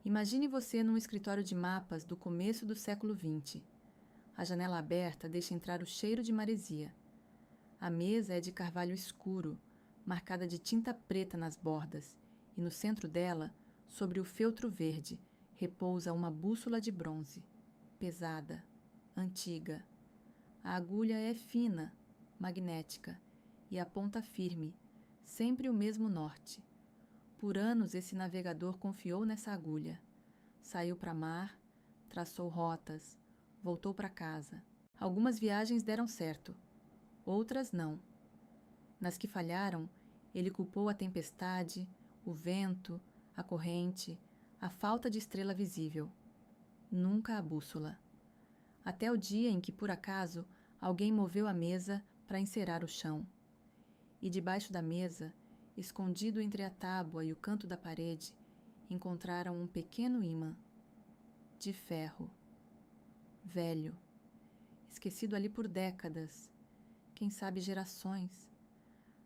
Imagine você num escritório de mapas do começo do século XX. A janela aberta deixa entrar o cheiro de maresia. A mesa é de carvalho escuro, marcada de tinta preta nas bordas, e no centro dela, sobre o feltro verde, repousa uma bússola de bronze, pesada, antiga. A agulha é fina, magnética, e a ponta firme, sempre o mesmo norte. Por anos esse navegador confiou nessa agulha. Saiu para mar, traçou rotas, voltou para casa. Algumas viagens deram certo, outras não. Nas que falharam, ele culpou a tempestade, o vento, a corrente, a falta de estrela visível. Nunca a bússola. Até o dia em que, por acaso, alguém moveu a mesa para encerar o chão. E debaixo da mesa, escondido entre a tábua e o canto da parede, encontraram um pequeno ímã, de ferro, velho, esquecido ali por décadas, quem sabe gerações.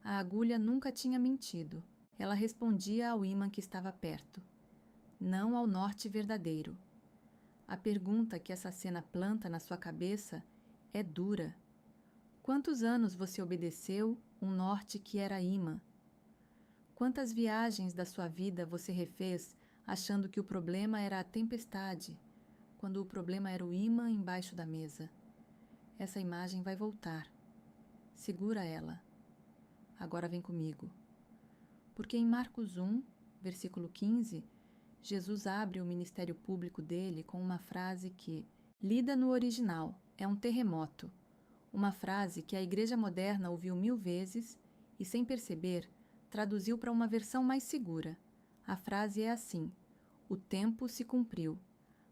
A agulha nunca tinha mentido. Ela respondia ao ímã que estava perto, não ao norte verdadeiro. A pergunta que essa cena planta na sua cabeça é dura. Quantos anos você obedeceu um norte que era ímã? Quantas viagens da sua vida você refez achando que o problema era a tempestade, quando o problema era o ímã embaixo da mesa? Essa imagem vai voltar. Segura ela. Agora vem comigo. Porque em Marcos 1, versículo 15, Jesus abre o ministério público dele com uma frase que, lida no original, é um terremoto. Uma frase que a igreja moderna ouviu 1000 vezes e, sem perceber, traduziu para uma versão mais segura. A frase é assim: o tempo se cumpriu.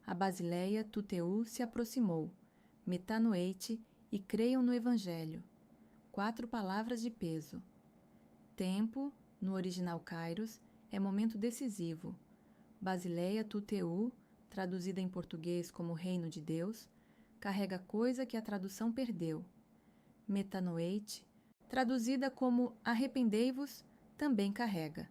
A Basileia Tuteu se aproximou. Metanoeite e creiam no Evangelho. 4 palavras de peso. Tempo, no original Kairos, é momento decisivo. Basileia Tuteu, traduzida em português como Reino de Deus, carrega coisa que a tradução perdeu. Metanoeite, traduzida como arrependei-vos, também carrega.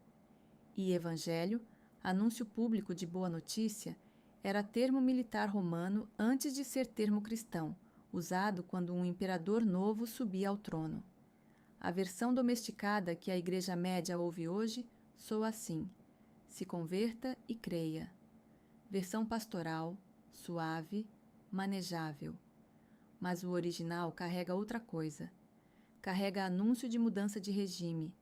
E Evangelho, anúncio público de boa notícia, era termo militar romano antes de ser termo cristão, usado quando um imperador novo subia ao trono. A versão domesticada que a Igreja Média ouve hoje soa assim: se converta e creia. Versão pastoral, suave, manejável. Mas o original carrega outra coisa. Carrega anúncio de mudança de regime,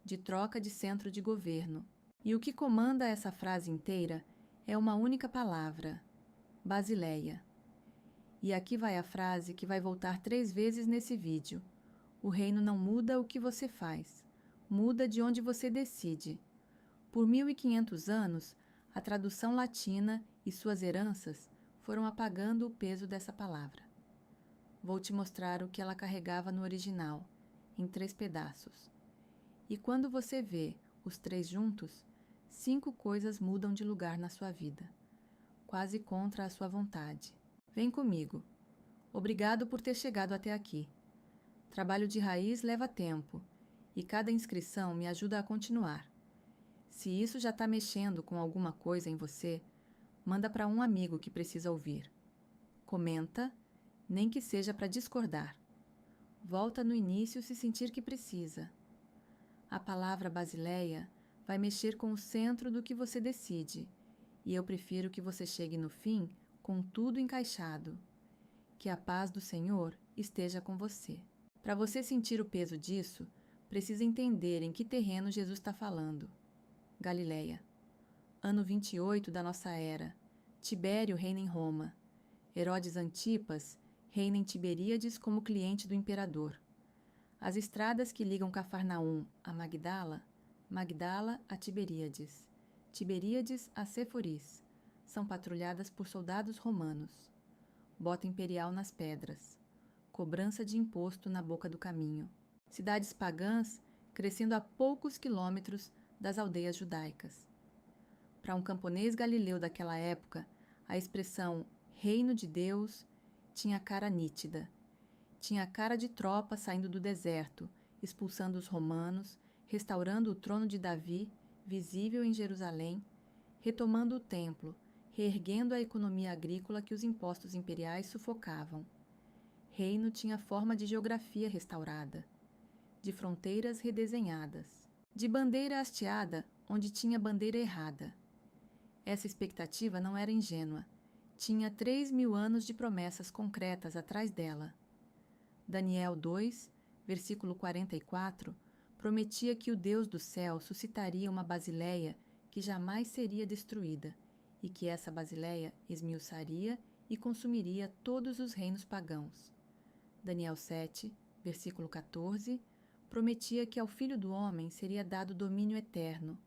de troca de centro de governo. E o que comanda essa frase inteira é uma única palavra: Basileia. E aqui vai a frase que vai voltar 3 vezes nesse vídeo. O reino não muda o que você faz, muda de onde você decide. Por 1500 anos, a tradução latina e suas heranças foram apagando o peso dessa palavra. Vou te mostrar o que ela carregava no original, em 3 pedaços. E quando você vê os 3 juntos, 5 coisas mudam de lugar na sua vida, quase contra a sua vontade. Vem comigo. Obrigado por ter chegado até aqui. Trabalho de raiz leva tempo, e cada inscrição me ajuda a continuar. Se isso já está mexendo com alguma coisa em você, manda para um amigo que precisa ouvir. Comenta, nem que seja para discordar. Volta no início se sentir que precisa. A palavra Basileia vai mexer com o centro do que você decide, e eu prefiro que você chegue no fim com tudo encaixado. Que a paz do Senhor esteja com você. Para você sentir o peso disso, precisa entender em que terreno Jesus está falando. Galileia. Ano 28 da nossa era. Tibério reina em Roma. Herodes Antipas reina em Tiberíades como cliente do imperador. As estradas que ligam Cafarnaum a Magdala, Magdala a Tiberíades, Tiberíades a Séforis, são patrulhadas por soldados romanos. Bota imperial nas pedras. Cobrança de imposto na boca do caminho. Cidades pagãs crescendo a poucos quilômetros das aldeias judaicas. Para um camponês galileu daquela época, a expressão Reino de Deus tinha cara nítida. Tinha cara de tropa saindo do deserto, expulsando os romanos, restaurando o trono de Davi, visível em Jerusalém, retomando o templo, reerguendo a economia agrícola que os impostos imperiais sufocavam. Reino tinha forma de geografia restaurada, de fronteiras redesenhadas, de bandeira hasteada onde tinha bandeira errada. Essa expectativa não era ingênua. Tinha 3.000 anos de promessas concretas atrás dela. Daniel 2, versículo 44, prometia que o Deus do céu suscitaria uma Basileia que jamais seria destruída, e que essa Basileia esmiuçaria e consumiria todos os reinos pagãos. Daniel 7, versículo 14, prometia que ao Filho do Homem seria dado domínio eterno,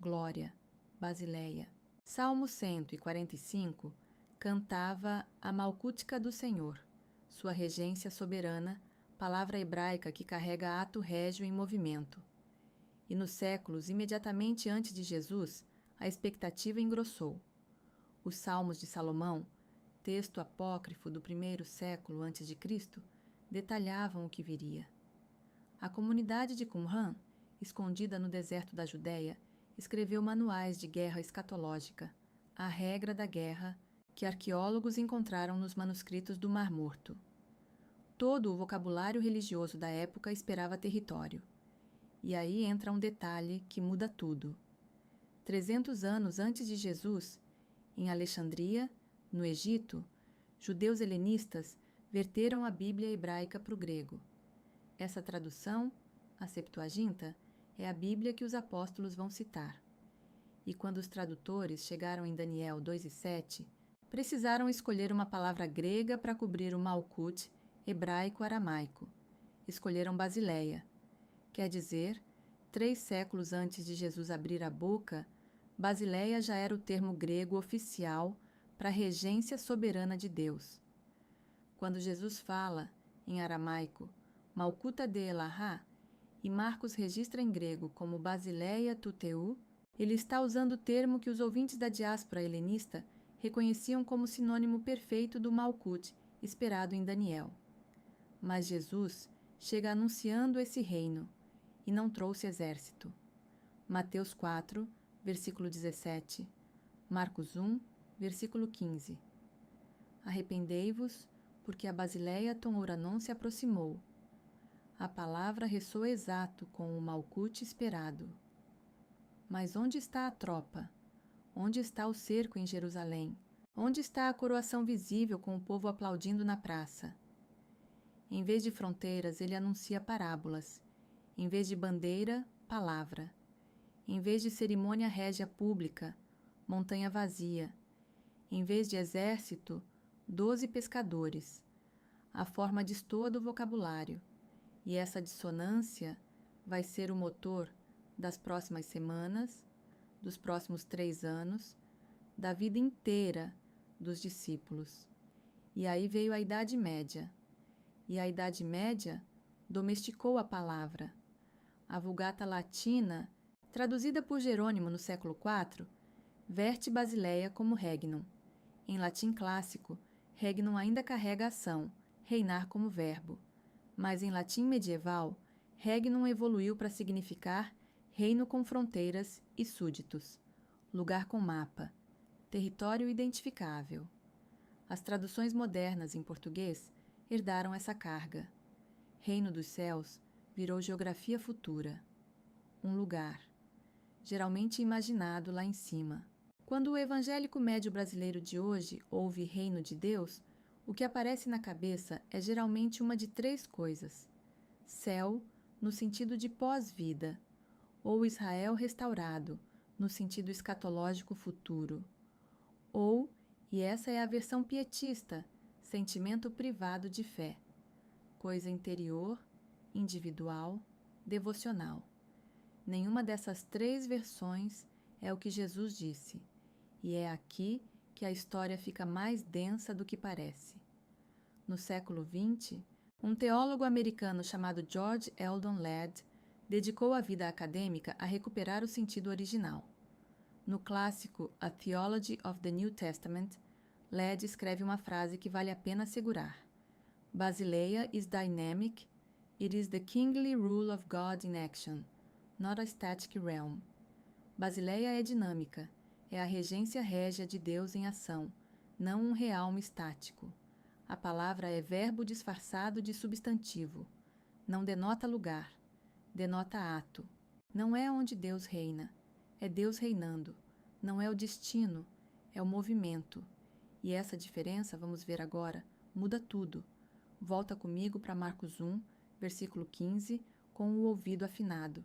glória, Basileia. Salmo 145 cantava a Malcútica do Senhor, sua regência soberana, palavra hebraica que carrega ato régio em movimento. E nos séculos imediatamente antes de Jesus, a expectativa engrossou. Os Salmos de Salomão, texto apócrifo do primeiro século antes de Cristo, detalhavam o que viria. A comunidade de Qumran, escondida no deserto da Judéia, escreveu manuais de guerra escatológica, a regra da guerra, que arqueólogos encontraram nos manuscritos do Mar Morto. Todo o vocabulário religioso da época esperava território. E aí entra um detalhe que muda tudo. 300 anos antes de Jesus, em Alexandria, no Egito, judeus helenistas verteram a Bíblia hebraica para o grego. Essa tradução, a Septuaginta, é a Bíblia que os apóstolos vão citar. E quando os tradutores chegaram em Daniel 2:7, precisaram escolher uma palavra grega para cobrir o Malkut hebraico-aramaico. Escolheram Basileia. Quer dizer, 3 séculos antes de Jesus abrir a boca, Basileia já era o termo grego oficial para a regência soberana de Deus. Quando Jesus fala, em aramaico, Malkuta de Elahá, e Marcos registra em grego como Basileia tuteu, ele está usando o termo que os ouvintes da diáspora helenista reconheciam como sinônimo perfeito do Malkut, esperado em Daniel. Mas Jesus chega anunciando esse reino, e não trouxe exército. Mateus 4, versículo 17, Marcos 1, versículo 15. Arrependei-vos, porque a Basileia ton Oranon se aproximou. A palavra ressoa exato com o Malkut esperado. Mas onde está a tropa? Onde está o cerco em Jerusalém? Onde está a coroação visível com o povo aplaudindo na praça? Em vez de fronteiras, ele anuncia parábolas. Em vez de bandeira, palavra. Em vez de cerimônia régia pública, montanha vazia. Em vez de exército, 12 pescadores. A forma destoa do vocabulário. E essa dissonância vai ser o motor das próximas semanas, dos próximos 3 anos, da vida inteira dos discípulos. E aí veio a Idade Média. E a Idade Média domesticou a palavra. A Vulgata Latina, traduzida por Jerônimo no século IV, verte Basileia como regnum. Em latim clássico, regnum ainda carrega ação, reinar como verbo. Mas em latim medieval, regnum evoluiu para significar reino com fronteiras e súditos, lugar com mapa, território identificável. As traduções modernas em português herdaram essa carga. Reino dos céus virou geografia futura. Um lugar, geralmente imaginado lá em cima. Quando o evangélico médio brasileiro de hoje ouve reino de Deus, o que aparece na cabeça é geralmente uma de 3 coisas. Céu, no sentido de pós-vida, ou Israel restaurado, no sentido escatológico futuro. Ou, e essa é a versão pietista, sentimento privado de fé, coisa interior, individual, devocional. Nenhuma dessas 3 versões é o que Jesus disse, e é aqui que a história fica mais densa do que parece. No século XX, um teólogo americano chamado George Eldon Ladd dedicou a vida acadêmica a recuperar o sentido original. No clássico A Theology of the New Testament, Ladd escreve uma frase que vale a pena segurar. Basileia is dynamic, it is the kingly rule of God in action, not a static realm. Basileia é dinâmica, É a regência régia de Deus em ação, não um realme estático. A palavra é verbo disfarçado de substantivo. Não denota lugar, denota ato. Não é onde Deus reina, é Deus reinando. Não é o destino, é o movimento. E essa diferença, vamos ver agora, muda tudo. Volta comigo para Marcos 1, versículo 15, com o ouvido afinado.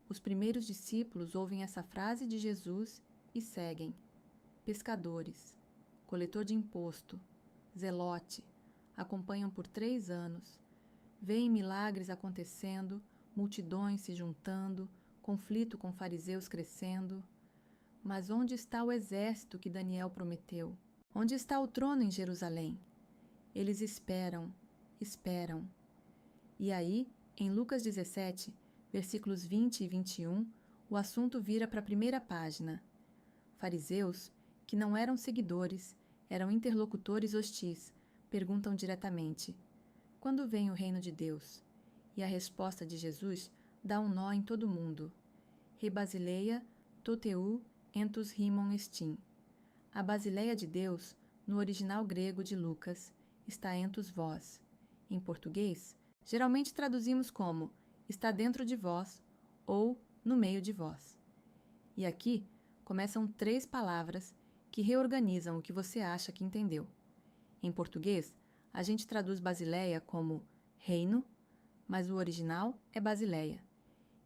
Os primeiros discípulos ouvem essa frase de Jesus e seguem. Pescadores, coletor de imposto, zelote, acompanham por 3 anos. Veem milagres acontecendo, multidões se juntando, conflito com fariseus crescendo. Mas onde está o exército que Daniel prometeu? Onde está o trono em Jerusalém? Eles esperam, esperam. E aí, em Lucas 17, versículos 20 e 21, o assunto vira para a primeira página. Fariseus, que não eram seguidores, eram interlocutores hostis, perguntam diretamente: quando vem o reino de Deus? E a resposta de Jesus dá um nó em todo mundo. Rebasileia toteu entus rimon estin. A basileia de Deus, no original grego de Lucas, está entus vós. Em português, geralmente traduzimos como está dentro de vós ou no meio de vós. E aqui começam 3 palavras que reorganizam o que você acha que entendeu. Em português, a gente traduz basileia como reino, mas o original é basileia.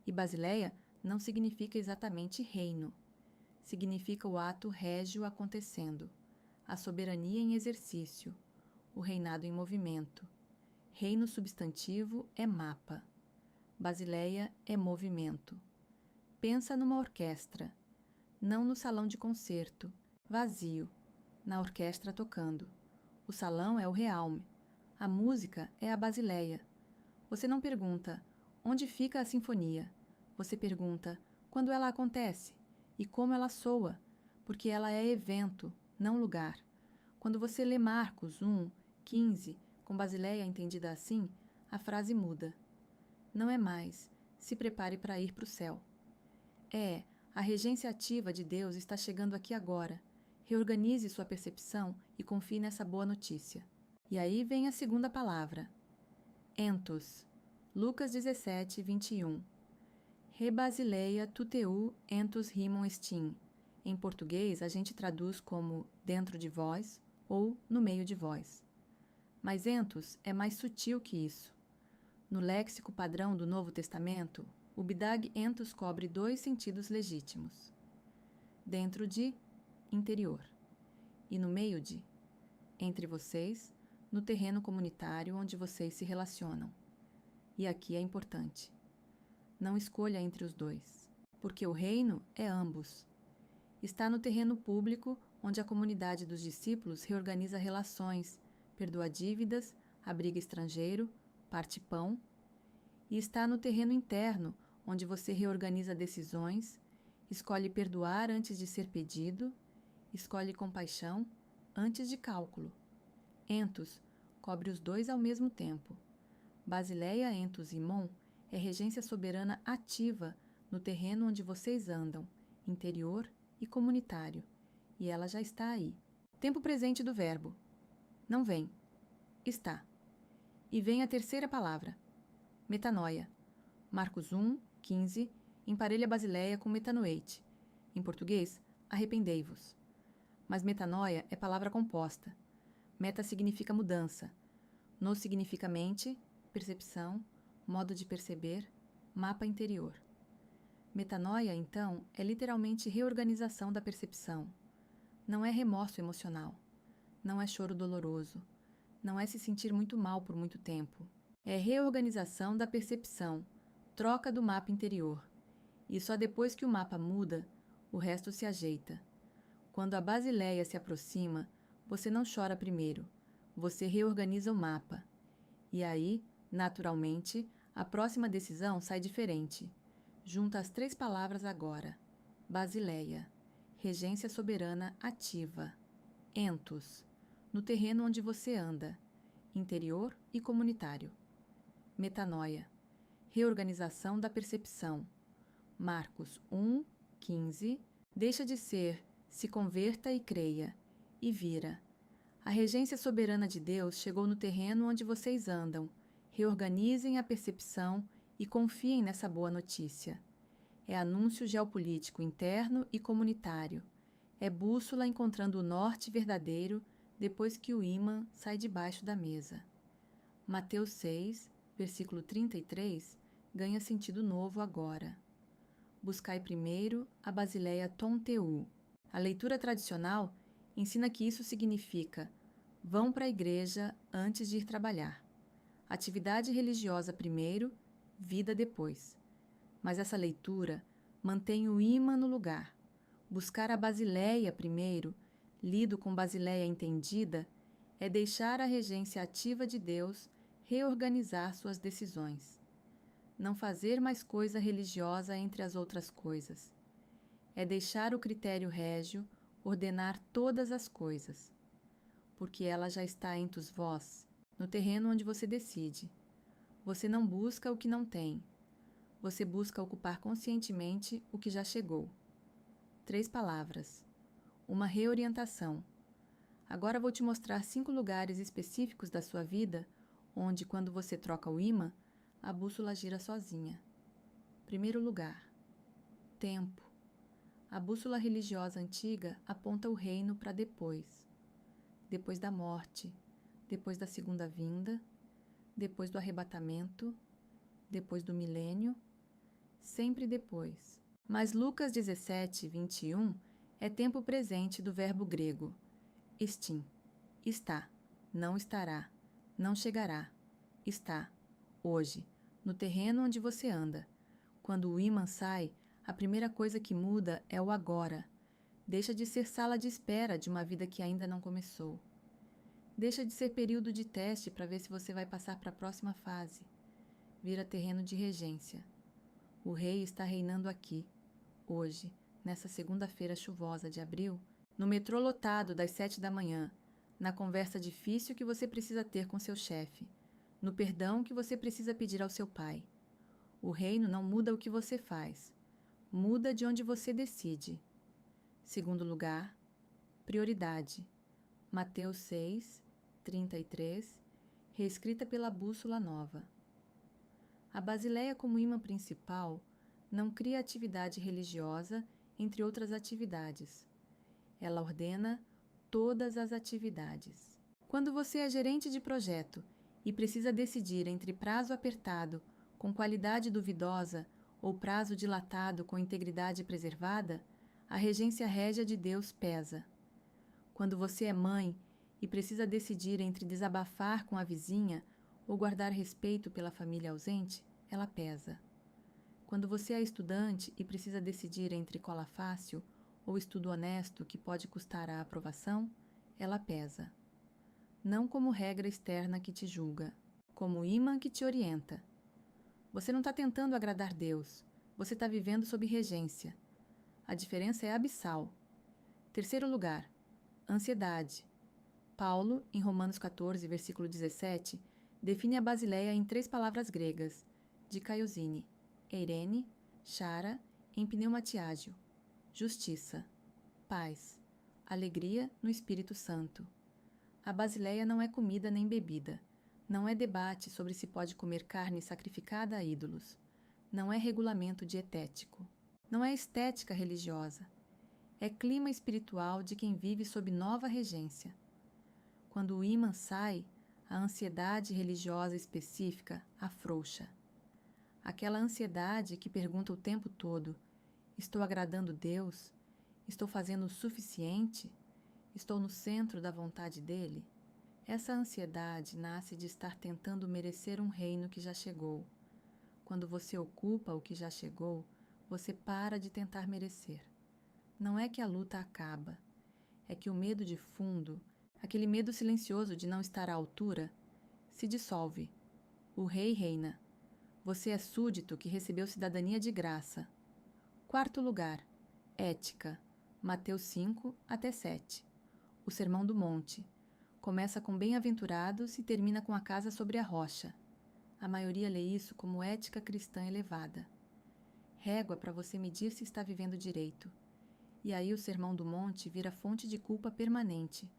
E basileia não significa exatamente reino. Significa o ato régio acontecendo, a soberania em exercício, o reinado em movimento. Reino substantivo é mapa. Basileia é movimento. Pensa numa orquestra, não no salão de concerto, vazio, na orquestra tocando. O salão é o realme, a música é a basileia. Você não pergunta, onde fica a sinfonia? Você pergunta, quando ela acontece? E como ela soa, porque ela é evento, não lugar. Quando você lê Marcos 1, 15, com basileia entendida assim, a frase muda. Não é mais, se prepare para ir para o céu. A regência ativa de Deus está chegando aqui agora. Reorganize sua percepção e confie nessa boa notícia. E aí vem a segunda palavra. Entos. Lucas 17, 21. Rebasileia tuteu entus rimon estin. Em português, a gente traduz como dentro de vós ou no meio de vós. Mas entos é mais sutil que isso. No léxico padrão do Novo Testamento, o bidag entos cobre 2 sentidos legítimos. Dentro de, interior. E no meio de, entre vocês, no terreno comunitário onde vocês se relacionam. E aqui é importante. Não escolha entre os 2, porque o reino é ambos. Está no terreno público, onde a comunidade dos discípulos reorganiza relações, perdoa dívidas, abriga estrangeiro, parte pão. E está no terreno interno, onde você reorganiza decisões, escolhe perdoar antes de ser pedido, escolhe compaixão antes de cálculo. Entus cobre os 2 ao mesmo tempo. Basileia entus imon é regência soberana ativa no terreno onde vocês andam, interior e comunitário, e ela já está aí. Tempo presente do verbo. Não vem. Está. E vem a terceira palavra. Metanoia. Marcos 1, 15, emparelha basileia com metanoete. Em português, arrependei-vos. Mas metanoia é palavra composta. Meta significa mudança. No significa mente, percepção, modo de perceber, mapa interior. Metanoia, então, é literalmente reorganização da percepção. Não é remorso emocional. Não é choro doloroso. Não é se sentir muito mal por muito tempo. É reorganização da percepção, troca do mapa interior. E só depois que o mapa muda, o resto se ajeita. Quando a basileia se aproxima, você não chora primeiro. Você reorganiza o mapa. E aí, naturalmente, a próxima decisão sai diferente. Junta as 3 palavras agora. Basileia. Regência soberana ativa. Entus. No terreno onde você anda. Interior e comunitário. Metanoia. Reorganização da percepção. Marcos 1, 15. Deixa de ser Se converta e creia. E vira. A regência soberana de Deus chegou no terreno onde vocês andam. Reorganizem a percepção e confiem nessa boa notícia. É anúncio geopolítico interno e comunitário. É bússola encontrando o norte verdadeiro depois que o ímã sai debaixo da mesa. Mateus 6, versículo 33, ganha sentido novo agora. Buscai primeiro a Basileia Tom Teu. A leitura tradicional ensina que isso significa: vão para a igreja antes de ir trabalhar. Atividade religiosa primeiro, vida depois. Mas essa leitura mantém o ímã no lugar. Buscar a Basileia primeiro, lido com Basileia entendida, é deixar a regência ativa de Deus reorganizar suas decisões. Não fazer mais coisa religiosa entre as outras coisas. É deixar o critério régio ordenar todas as coisas. Porque ela já está entre os vós, no terreno onde você decide. Você não busca o que não tem. Você busca ocupar conscientemente o que já chegou. 3 palavras. Uma reorientação. Agora vou te mostrar 5 lugares específicos da sua vida onde, quando você troca o ímã, a bússola gira sozinha. Primeiro lugar. Tempo. A bússola religiosa antiga aponta o reino para depois. Depois da morte, depois da segunda vinda, depois do arrebatamento, depois do milênio, sempre depois. Mas Lucas 17, 21 é tempo presente do verbo grego estim. Está, não estará, não chegará. Está, hoje, no terreno onde você anda. Quando o ímã sai, a primeira coisa que muda é o agora. Deixa de ser sala de espera de uma vida que ainda não começou. Deixa de ser período de teste para ver se você vai passar para a próxima fase. Vira terreno de regência. O rei está reinando aqui, hoje, nessa segunda-feira chuvosa de abril, no metrô lotado das 7 da manhã, na conversa difícil que você precisa ter com seu chefe, no perdão que você precisa pedir ao seu pai. O reino não muda o que você faz, muda de onde você decide. Segundo lugar, prioridade. Mateus 6, 33, reescrita pela Bússola Nova. A Basileia como ímã principal não cria atividade religiosa entre outras atividades. Ela ordena todas as atividades. Quando você é gerente de projeto e precisa decidir entre prazo apertado com qualidade duvidosa ou prazo dilatado com integridade preservada, a regência régia de Deus pesa. Quando você é mãe e precisa decidir entre desabafar com a vizinha ou guardar respeito pela família ausente, ela pesa. Quando você é estudante e precisa decidir entre cola fácil ou estudo honesto que pode custar a aprovação, ela pesa. Não como regra externa que te julga, como ímã que te orienta. Você não está tentando agradar Deus, você está vivendo sob regência. A diferença é abissal. Terceiro lugar, ansiedade. Paulo, em Romanos 14, versículo 17, define a Basileia em 3 palavras gregas, dikaiosine, eirene, chara, em pneumatiágio, justiça, paz, alegria no Espírito Santo. A Basileia não é comida nem bebida, não é debate sobre se pode comer carne sacrificada a ídolos, não é regulamento dietético, não é estética religiosa, é clima espiritual de quem vive sob nova regência. Quando o ímã sai, a ansiedade religiosa específica afrouxa. Aquela ansiedade que pergunta o tempo todo: estou agradando Deus? Estou fazendo o suficiente? Estou no centro da vontade dele? Essa ansiedade nasce de estar tentando merecer um reino que já chegou. Quando você ocupa o que já chegou, você para de tentar merecer. Não é que a luta acaba, é que o medo de fundo, aquele medo silencioso de não estar à altura, se dissolve. O rei reina. Você é súdito que recebeu cidadania de graça. Quarto lugar, ética. Mateus 5 até 7. O Sermão do Monte. Começa com bem-aventurados e termina com a casa sobre a rocha. A maioria lê isso como ética cristã elevada. Régua para você medir se está vivendo direito. E aí o Sermão do Monte vira fonte de culpa permanente,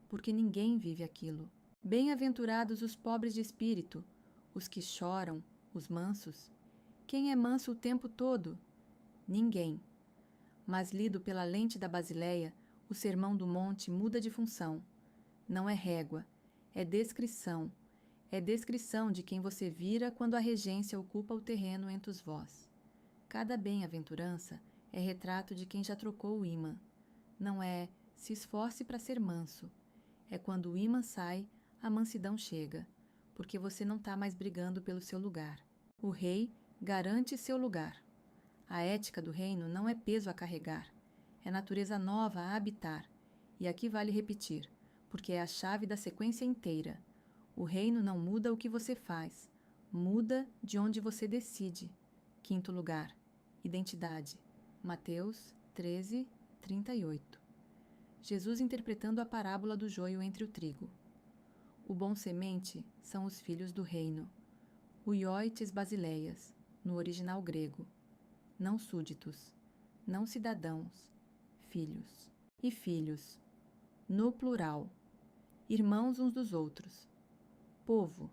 porque ninguém vive aquilo. Bem-aventurados os pobres de espírito, os que choram, os mansos. Quem é manso o tempo todo? Ninguém. Mas lido pela lente da Basileia, o Sermão do Monte muda de função. Não é régua, é descrição. É descrição de quem você vira quando a regência ocupa o terreno entre os vós. Cada bem-aventurança é retrato de quem já trocou o ímã. Não é se esforce para ser manso. É quando o ímã sai, a mansidão chega, porque você não está mais brigando pelo seu lugar. O rei garante seu lugar. A ética do reino não é peso a carregar, é natureza nova a habitar. E aqui vale repetir, porque é a chave da sequência inteira. O reino não muda o que você faz, muda de onde você decide. Quinto lugar, identidade. Mateus 13, 38. Jesus interpretando a parábola do joio entre o trigo. O bom semente são os filhos do reino. O ioites basileias, no original grego. Não súditos, não cidadãos, filhos. E filhos, no plural. Irmãos uns dos outros. Povo.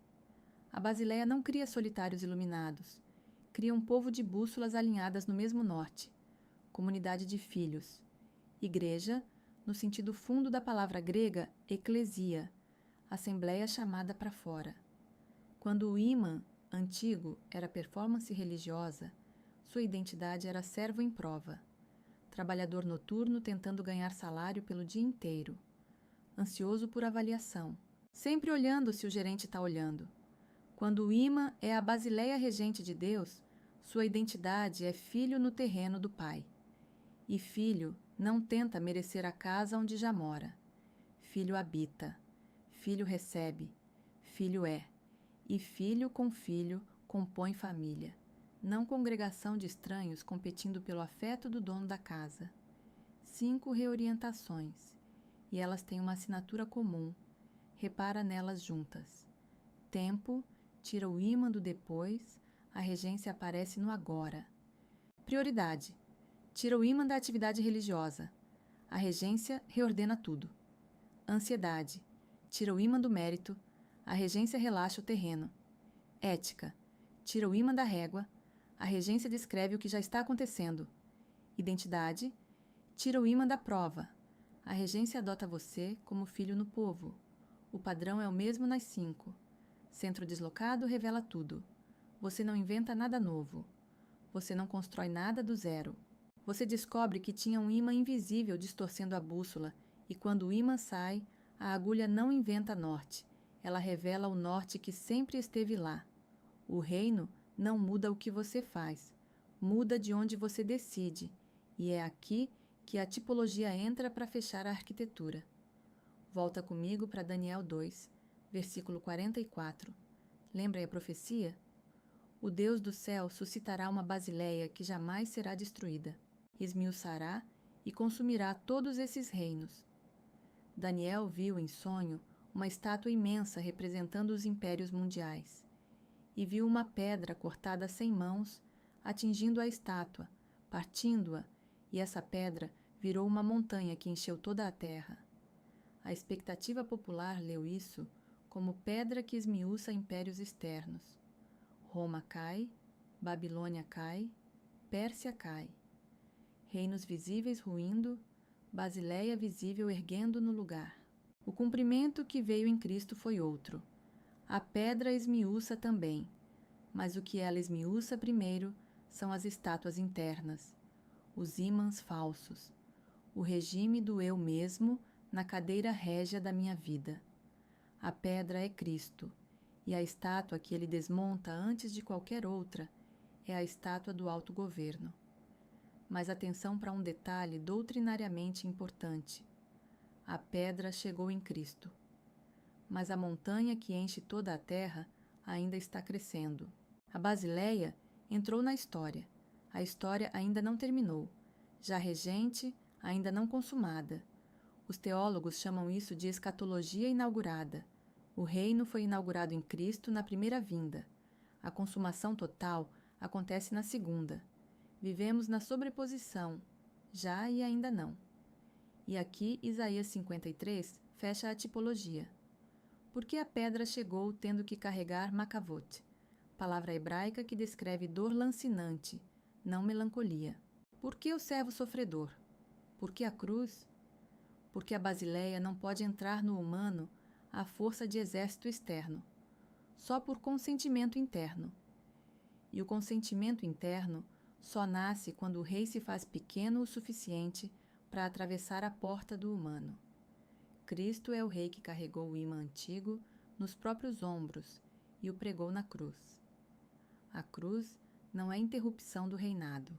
A Basileia não cria solitários iluminados. Cria um povo de bússolas alinhadas no mesmo norte. Comunidade de filhos. Igreja, no sentido fundo da palavra grega, eclesia, assembleia chamada para fora. Quando o ímã, antigo, era performance religiosa, sua identidade era servo em prova. Trabalhador noturno tentando ganhar salário pelo dia inteiro. Ansioso por avaliação. Sempre olhando se o gerente está olhando. Quando o ímã é a Basileia regente de Deus, sua identidade é filho no terreno do pai. E filho não tenta merecer a casa onde já mora. Filho habita. Filho recebe. Filho é. E filho com filho compõe família. Não congregação de estranhos competindo pelo afeto do dono da casa. 5 reorientações. E elas têm uma assinatura comum. Repara nelas juntas. Tempo, tira o ímã do depois, a regência aparece no agora. Prioridade, tira o ímã da atividade religiosa. A regência reordena tudo. Ansiedade, tira o ímã do mérito, a regência relaxa o terreno. Ética, tira o ímã da régua, a regência descreve o que já está acontecendo. Identidade, tira o ímã da prova, a regência adota você como filho no povo. O padrão é o mesmo nas 5. Centro deslocado revela tudo. Você não inventa nada novo. Você não constrói nada do zero. Você descobre que tinha um ímã invisível distorcendo a bússola, e quando o ímã sai, a agulha não inventa norte. Ela revela o norte que sempre esteve lá. O reino não muda o que você faz, muda de onde você decide, e é aqui que a tipologia entra para fechar a arquitetura. Volta comigo para Daniel 2, versículo 44. Lembra a profecia? O Deus do céu suscitará uma Basileia que jamais será destruída. Esmiuçará e consumirá todos esses reinos. Daniel viu em sonho uma estátua imensa representando os impérios mundiais. E viu uma pedra cortada sem mãos, atingindo a estátua, partindo-a, e essa pedra virou uma montanha que encheu toda a terra. A expectativa popular leu isso como pedra que esmiuça impérios externos. Roma cai, Babilônia cai, Pérsia cai. Reinos visíveis ruindo, Basileia visível erguendo no lugar. O cumprimento que veio em Cristo foi outro. A pedra esmiuça também, mas o que ela esmiuça primeiro são as estátuas internas, os ímãs falsos, o regime do eu mesmo na cadeira régia da minha vida. A pedra é Cristo, e a estátua que ele desmonta antes de qualquer outra é a estátua do autogoverno. Mas atenção para um detalhe doutrinariamente importante. A pedra chegou em Cristo, mas a montanha que enche toda a terra ainda está crescendo. A Basileia entrou na história. A história ainda não terminou. Já regente, ainda não consumada. Os teólogos chamam isso de escatologia inaugurada. O reino foi inaugurado em Cristo na primeira vinda. A consumação total acontece na segunda. Vivemos na sobreposição. já e ainda não. E aqui Isaías 53 fecha a tipologia. Porque a pedra chegou tendo que carregar macavote, palavra hebraica que descreve dor lancinante, não melancolia. Por que o servo sofredor? Por que a cruz? Porque a Basileia não pode entrar no humano à força de exército externo, só por consentimento interno. E o consentimento interno só nasce quando o rei se faz pequeno o suficiente para atravessar a porta do humano. Cristo é o rei que carregou o ímã antigo nos próprios ombros e o pregou na cruz. A cruz não é interrupção do reinado.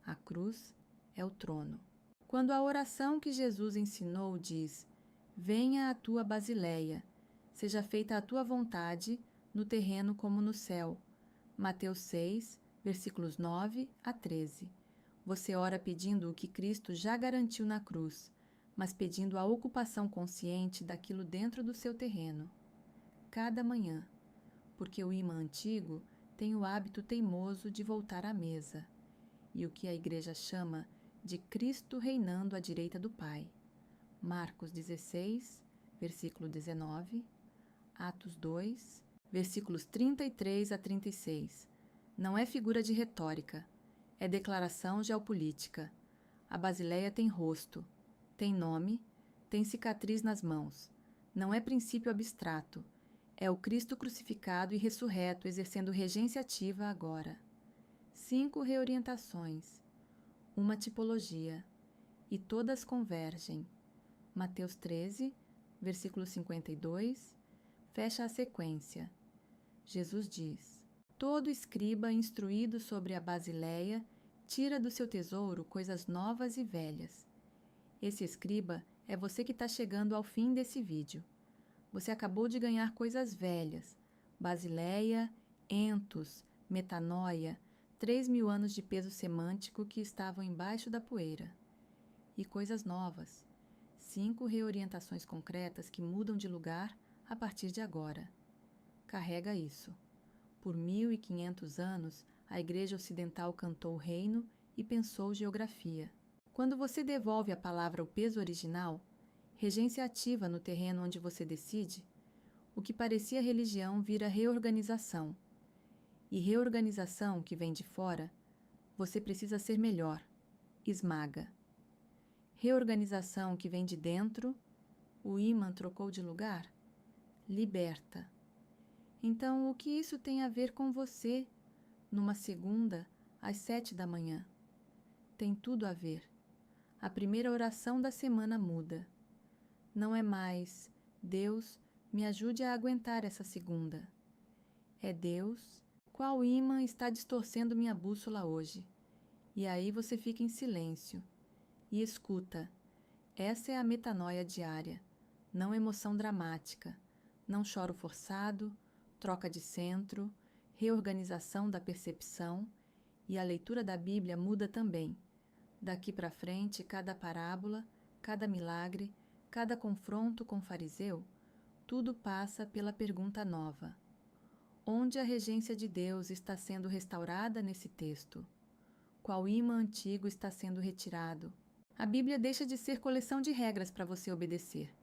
A cruz é o trono. Quando a oração que Jesus ensinou diz: venha a tua Basileia, seja feita a tua vontade, no terreno como no céu. Mateus 6, versículos 9 a 13. Você ora pedindo o que Cristo já garantiu na cruz, mas pedindo a ocupação consciente daquilo dentro do seu terreno. Cada manhã, porque o ímã antigo tem o hábito teimoso de voltar à mesa, e o que a Igreja chama de Cristo reinando à direita do Pai. Marcos 16, versículo 19, Atos 2, versículos 33 a 36. Não é figura de retórica, é declaração geopolítica. A Basileia tem rosto, tem nome, tem cicatriz nas mãos. Não é princípio abstrato, é o Cristo crucificado e ressurreto exercendo regência ativa agora. 5 reorientações, uma tipologia, e todas convergem. Mateus 13, versículo 52, fecha a sequência. Jesus diz: todo escriba instruído sobre a Basileia tira do seu tesouro coisas novas e velhas. Esse escriba é você que está chegando ao fim desse vídeo. Você acabou de ganhar coisas velhas, Basileia, entos, metanoia, 3.000 anos de peso semântico que estavam embaixo da poeira. E coisas novas, 5 reorientações concretas que mudam de lugar a partir de agora. Carrega isso. Por 1.500 anos, a Igreja Ocidental cantou o reino e pensou geografia. Quando você devolve a palavra ao peso original, regência ativa no terreno onde você decide, o que parecia religião vira reorganização. E reorganização que vem de fora, você precisa ser melhor, esmaga. Reorganização que vem de dentro, o ímã trocou de lugar, liberta. Então, o que isso tem a ver com você, numa segunda, às 7 da manhã? Tem tudo a ver. A primeira oração da semana muda. Não é mais, Deus, me ajude a aguentar essa segunda. É Deus, qual ímã está distorcendo minha bússola hoje? E aí você fica em silêncio e escuta. Essa é a metanoia diária, não emoção dramática, não choro forçado, troca de centro, reorganização da percepção, e a leitura da Bíblia muda também. Daqui para frente, cada parábola, cada milagre, cada confronto com o fariseu, tudo passa pela pergunta nova. Onde a regência de Deus está sendo restaurada nesse texto? Qual ímã antigo está sendo retirado? A Bíblia deixa de ser coleção de regras para você obedecer.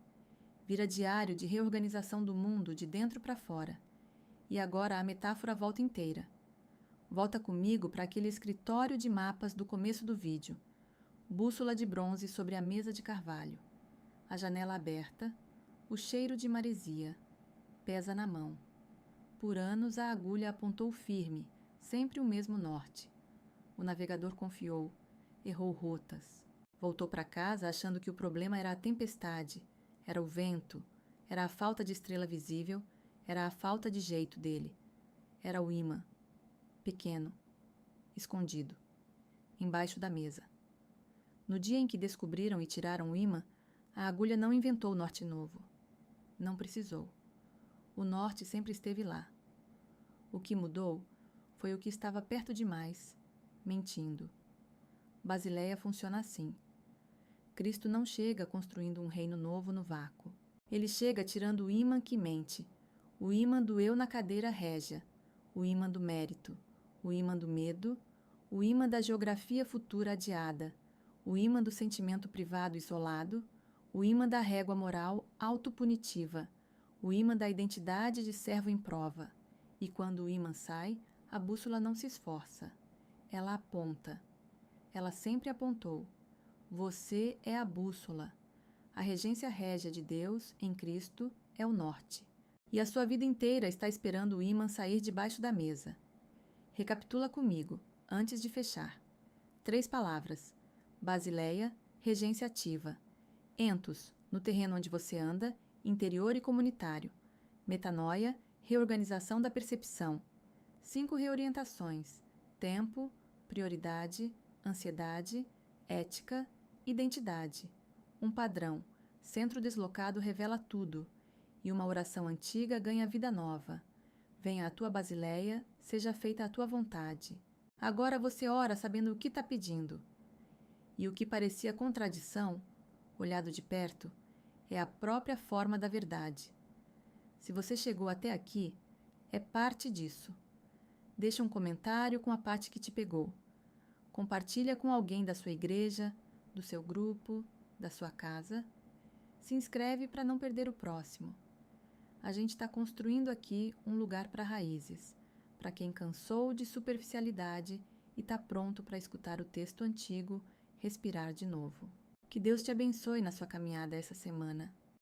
Vira diário de reorganização do mundo de dentro para fora. E agora a metáfora volta inteira. Volta comigo para aquele escritório de mapas do começo do vídeo. Bússola de bronze sobre a mesa de carvalho. A janela aberta, o cheiro de maresia. Pesa na mão. Por anos a agulha apontou firme, sempre o mesmo norte. O navegador confiou, errou rotas. Voltou para casa achando que o problema era a tempestade, era o vento, era a falta de estrela visível, era a falta de jeito dele. Era o ímã, pequeno, escondido, embaixo da mesa. No dia em que descobriram e tiraram o ímã, a agulha não inventou norte novo. Não precisou. O norte sempre esteve lá. O que mudou foi o que estava perto demais, mentindo. Basileia funciona assim. Cristo não chega construindo um reino novo no vácuo. Ele chega tirando o ímã que mente, o ímã do eu na cadeira régia, o ímã do mérito, o ímã do medo, o ímã da geografia futura adiada, o ímã do sentimento privado isolado, o ímã da régua moral autopunitiva, o ímã da identidade de servo em prova. E quando o ímã sai, a bússola não se esforça. Ela aponta. Ela sempre apontou. Você é a bússola. A regência régia de Deus, em Cristo, é o norte. E a sua vida inteira está esperando o ímã sair debaixo da mesa. Recapitula comigo, antes de fechar. 3 palavras. Basileia, regência ativa. Entos, no terreno onde você anda, interior e comunitário. Metanoia, reorganização da percepção. 5 reorientações. Tempo, prioridade, ansiedade, ética, identidade. Um padrão. Centro deslocado revela tudo. E uma oração antiga ganha vida nova. Venha a tua basileia, seja feita a tua vontade. Agora você ora sabendo o que está pedindo. E o que parecia contradição, olhado de perto, é a própria forma da verdade. Se você chegou até aqui, é parte disso. Deixa um comentário com a parte que te pegou. Compartilha com alguém da sua igreja, do seu grupo, da sua casa. Se inscreve para não perder o próximo. A gente está construindo aqui um lugar para raízes, para quem cansou de superficialidade e está pronto para escutar o texto antigo, respirar de novo. Que Deus te abençoe na sua caminhada essa semana.